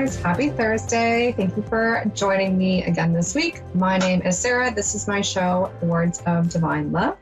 listeners. Happy Thursday. Thank you for joining me again this week. My name is Sarah. This is my show, Words of Divine Love.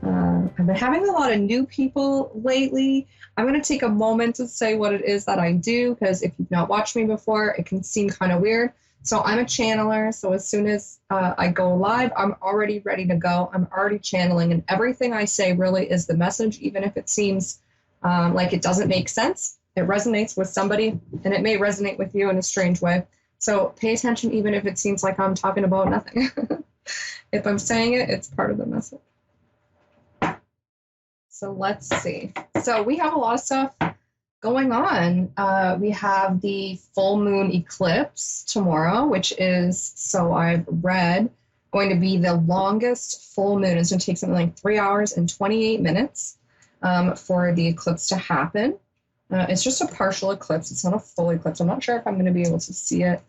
I've been having a lot of new people lately. I'm going to take a moment to say what it is that I do, because if you've not watched me before, it can seem kind of weird. So I'm a channeler. So as soon as I go live, I'm already ready to go. I'm already channeling, and everything I say really is the message, even if it seems like it doesn't make sense. It resonates with somebody, and it may resonate with you in a strange way. So pay attention, even if it seems like I'm talking about nothing. If I'm saying it, it's part of the message. So let's see. So we have a lot of stuff going on. We have the full moon eclipse tomorrow, which is, so I've read, going to be the longest full moon. It's going to take something like 3 hours and 28 minutes for the eclipse to happen. It's just a partial eclipse. It's not a full eclipse. I'm not sure if I'm going to be able to see it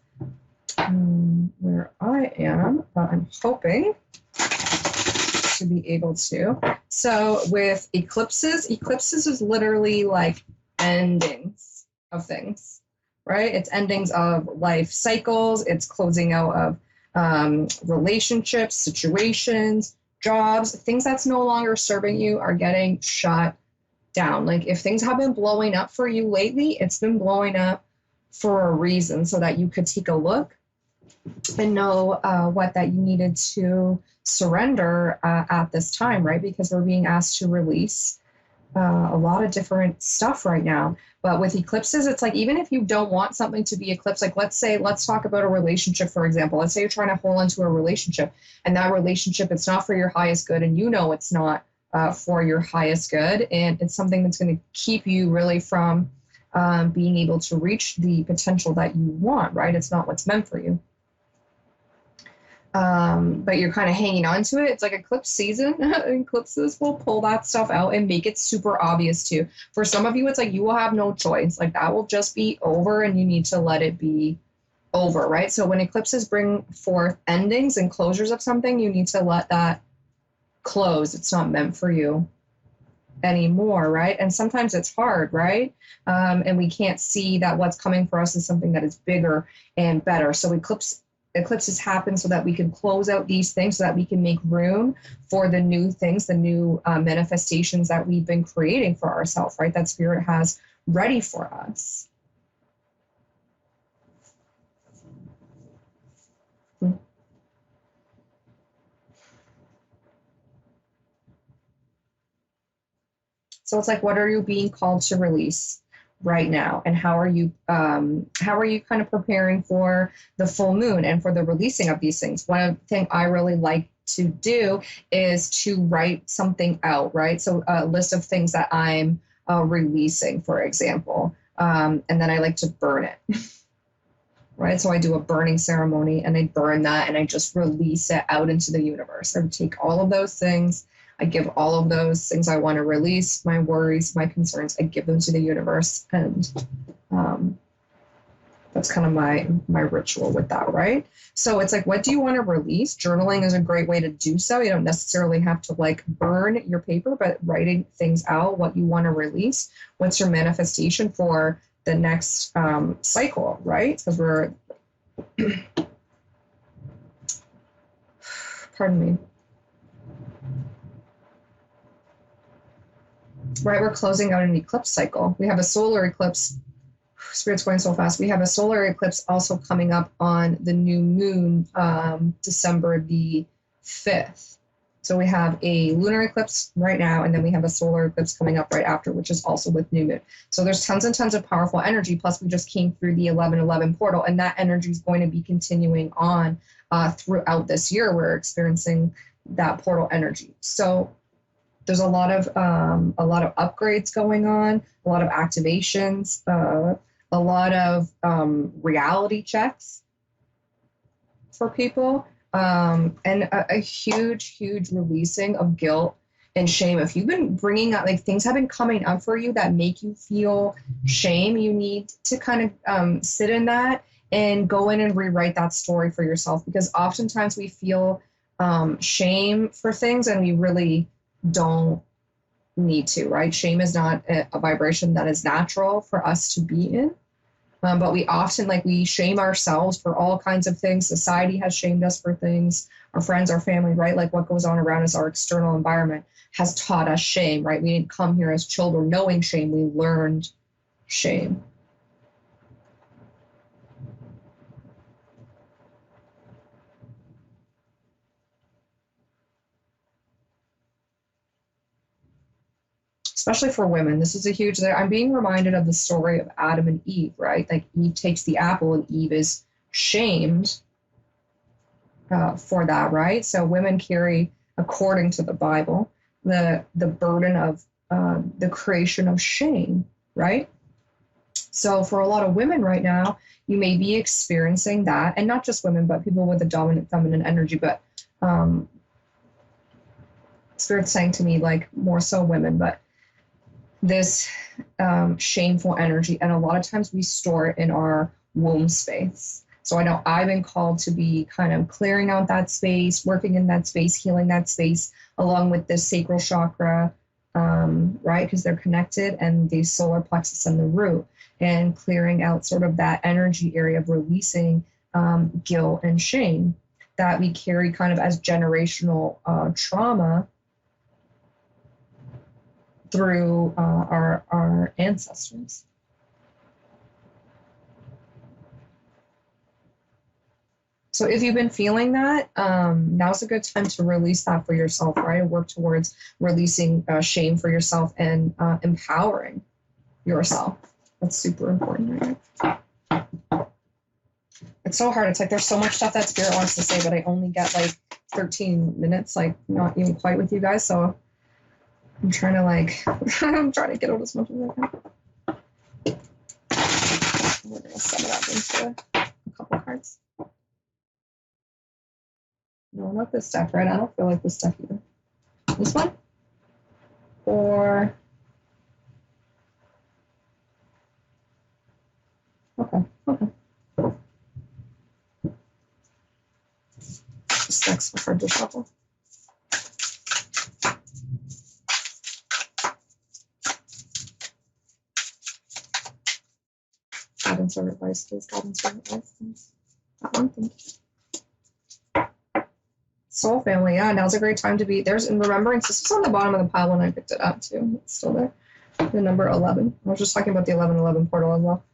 where I am, but I'm hoping to be able to. So with eclipses is literally like endings of things, right? It's endings of life cycles. It's closing out of relationships, situations, jobs, things that's no longer serving you are getting shut down. Like if things have been blowing up for you lately, it's been blowing up for a reason, so that you could take a look and know what that you needed to surrender at this time, right? Because we're being asked to release a lot of different stuff right now. But with eclipses, it's like, even if you don't want something to be eclipsed, like let's talk about a relationship, for example. Let's say you're trying to hold onto a relationship, and that relationship, it's not for your highest good, and you know it's not for your highest good, and it's something that's going to keep you really from being able to reach the potential that you want, right? It's not what's meant for you. But you're kind of hanging on to it. It's like eclipse season. Eclipses will pull that stuff out and make it super obvious too. For some of you, it's like you will have no choice. Like that will just be over, and you need to let it be over, right? So when eclipses bring forth endings and closures of something, you need to let that close. It's not meant for you anymore, right? And sometimes it's hard, right? And we can't see that what's coming for us is something that is bigger and better. So eclipses happen so that we can close out these things, so that we can make room for the new things, the new manifestations that we've been creating for ourselves, right? That spirit has ready for us. So it's like, what are you being called to release right now? And how are you kind of preparing for the full moon and for the releasing of these things? One thing I really like to do is to write something out, right? So a list of things that I'm releasing, for example, and then I like to burn it. Right? So I do a burning ceremony, and I burn that, and I just release it out into the universe. I take all of those things. I give all of those things I want to release, my worries, my concerns, I give them to the universe. And that's kind of my ritual with that, right? So it's like, what do you want to release? Journaling is a great way to do so. You don't necessarily have to like burn your paper, but writing things out, what you want to release. What's your manifestation for the next cycle, right? Because we're, pardon me. Right, we're closing out an eclipse cycle. We have a solar eclipse. Spirit's going so fast. We have a solar eclipse also coming up on the new moon, December the 5th. So we have a lunar eclipse right now, and then we have a solar eclipse coming up right after, which is also with new moon. So there's tons and tons of powerful energy. Plus, we just came through the 11/11 portal, and that energy is going to be continuing on throughout this year. We're experiencing that portal energy. So there's a lot of upgrades going on, a lot of activations, a lot of reality checks for people, and a huge releasing of guilt and shame. If you've been bringing up, like things have been coming up for you that make you feel shame, you need to kind of sit in that and go in and rewrite that story for yourself, because oftentimes we feel shame for things and we really don't need to, right? Shame is not a vibration that is natural for us to be in. But we often, like, we shame ourselves for all kinds of things. Society has shamed us for things. Our friends, our family, right? Like what goes on around us, our external environment has taught us shame, right? We didn't come here as children knowing shame. We learned shame. Especially for women, this is a huge, I'm being reminded of the story of Adam and Eve, right? Like Eve takes the apple and Eve is shamed for that, right? So women carry, according to the Bible, the burden of the creation of shame, right? So for a lot of women right now, you may be experiencing that, and not just women, but people with a dominant feminine energy. But Spirit's saying to me, like more so women, but this shameful energy, and a lot of times we store it in our womb space. So I know I've been called to be kind of clearing out that space, working in that space, healing that space, along with the sacral chakra, right? Because they're connected, and the solar plexus and the root, and clearing out sort of that energy area of releasing guilt and shame that we carry kind of as generational trauma through our ancestors. So if you've been feeling that, now's a good time to release that for yourself, right? Work towards releasing shame for yourself and empowering yourself. That's super important, right? It's so hard. It's like there's so much stuff that Spirit wants to say, but I only get like 13 minutes, like not even quite with you guys. So I'm trying to I'm trying to get out as much as I can. We're going to sum it up into a couple cards. No, not this stuff, right? I don't feel like this stuff either. This one? Or... Okay. This next card to shuffle. Guidance or advice, please. Guidance or advice, please. That one, thank you. Soul family, yeah, now's a great time to be. There's in remembrance. This was on the bottom of the pile when I picked it up too. It's still there. The number 11. I was just talking about the 1111 portal as well.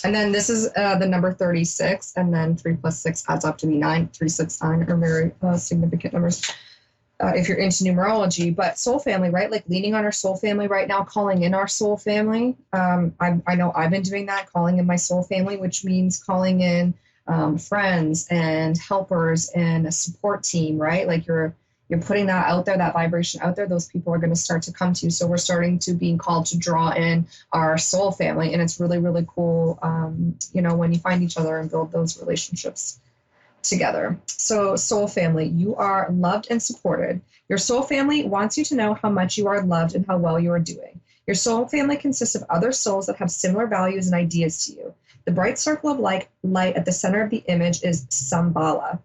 And then this is the number 36, and then 3 plus 6 adds up to be 9. 3, 6, 9 are very significant numbers if you're into numerology. But soul family, right? Like leaning on our soul family right now, calling in our soul family. I know I've been doing that, calling in my soul family, which means calling in friends and helpers and a support team, right? Like you're putting that out there, that vibration out there, those people are going to start to come to you. So we're starting to being called to draw in our soul family. And it's really, really cool, when you find each other and build those relationships together. So soul family, you are loved and supported. Your soul family wants you to know how much you are loved and how well you are doing. Your soul family consists of other souls that have similar values and ideas to you. The bright circle of light at the center of the image is Shambhala.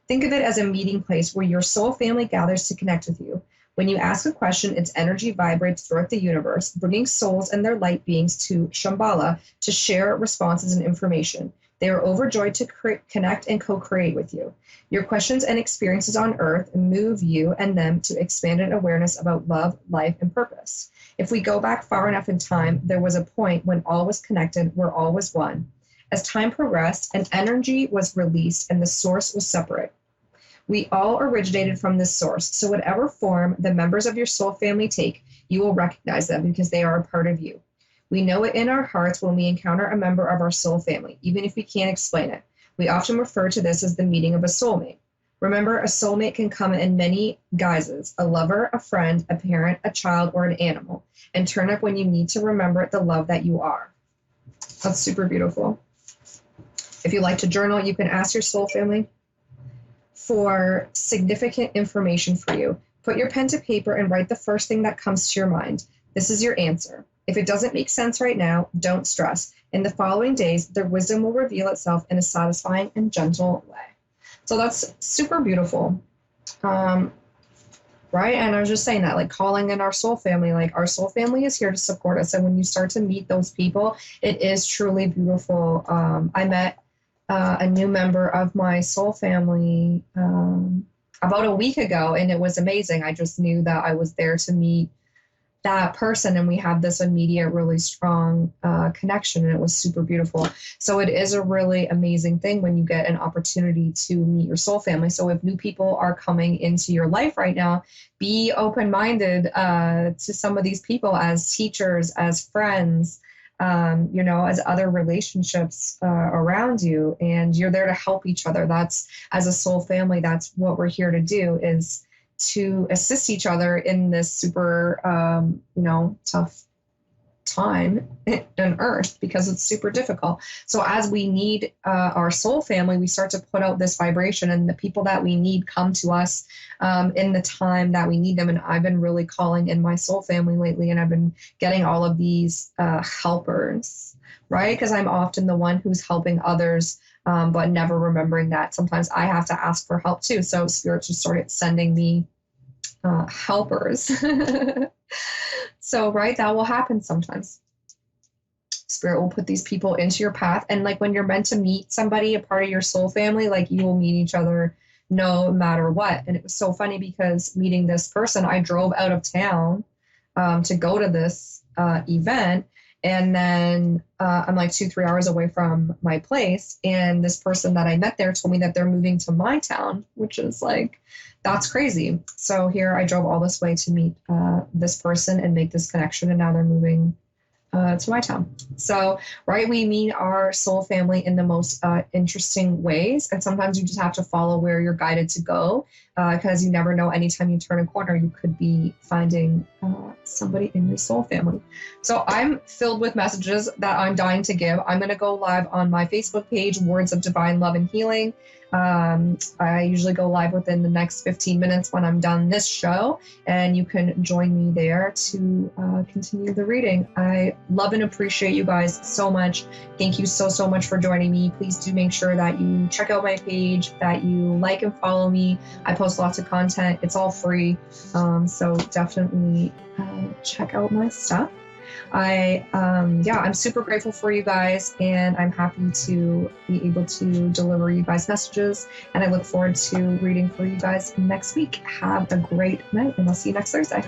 Think of it as a meeting place where your soul family gathers to connect with you. When you ask a question, its energy vibrates throughout the universe, bringing souls and their light beings to Shambhala to share responses and information. They are overjoyed to connect and co-create with you. Your questions and experiences on Earth move you and them to expanded awareness about love, life, and purpose. If we go back far enough in time, there was a point when all was connected, where all was one. As time progressed, an energy was released and the source was separate. We all originated from this source, so whatever form the members of your soul family take, you will recognize them because they are a part of you. We know it in our hearts when we encounter a member of our soul family, even if we can't explain it. We often refer to this as the meeting of a soulmate. Remember, a soulmate can come in many guises: a lover, a friend, a parent, a child, or an animal, and turn up when you need to remember the love that you are. That's super beautiful. If you like to journal, you can ask your soul family for significant information for you. Put your pen to paper and write the first thing that comes to your mind. This is your answer. If it doesn't make sense right now, don't stress. In the following days, their wisdom will reveal itself in a satisfying and gentle way. So that's super beautiful, right? Right. And I was just saying that, like calling in our soul family, like our soul family is here to support us. And when you start to meet those people, it is truly beautiful. I met a new member of my soul family about a week ago, and it was amazing. I just knew that I was there to meet that person, and we had this immediate really strong connection, and it was super beautiful. So it is a really amazing thing when you get an opportunity to meet your soul family. So if new people are coming into your life right now, be open-minded to some of these people as teachers, as friends, as other relationships around you, and you're there to help each other. That's, as a soul family, that's what we're here to do, is to assist each other in this super, tough time on earth, because it's super difficult. So as we need our soul family, we start to put out this vibration, and the people that we need come to us in the time that we need them. And I've been really calling in my soul family lately, and I've been getting all of these helpers, right? Because I'm often the one who's helping others, but never remembering that sometimes I have to ask for help too. So Spirit just started sending me helpers. So, right, that will happen sometimes. Spirit will put these people into your path. And like when you're meant to meet somebody, a part of your soul family, like you will meet each other no matter what. And it was so funny because meeting this person, I drove out of town to go to this event. And then I'm like 2-3 hours away from my place. And this person that I met there told me that they're moving to my town, which is like, that's crazy. So here I drove all this way to meet this person and make this connection. And now they're moving to my town. So, right, we meet our soul family in the most interesting ways. And sometimes you just have to follow where you're guided to go, because you never know, anytime you turn a corner, you could be finding somebody in your soul family. So I'm filled with messages that I'm dying to give. I'm going to go live on my Facebook page, Words of Divine Love and Healing. I usually go live within the next 15 minutes when I'm done this show, and you can join me there to continue the reading. I love and appreciate you guys so much. Thank you so much for joining me. Please do make sure that you check out my page, that you like and follow me. I post lots of content. It's all free. So definitely check out my stuff. I'm super grateful for you guys, and I'm happy to be able to deliver you guys messages, and I look forward to reading for you guys next week. Have a great night, and I'll see you next Thursday.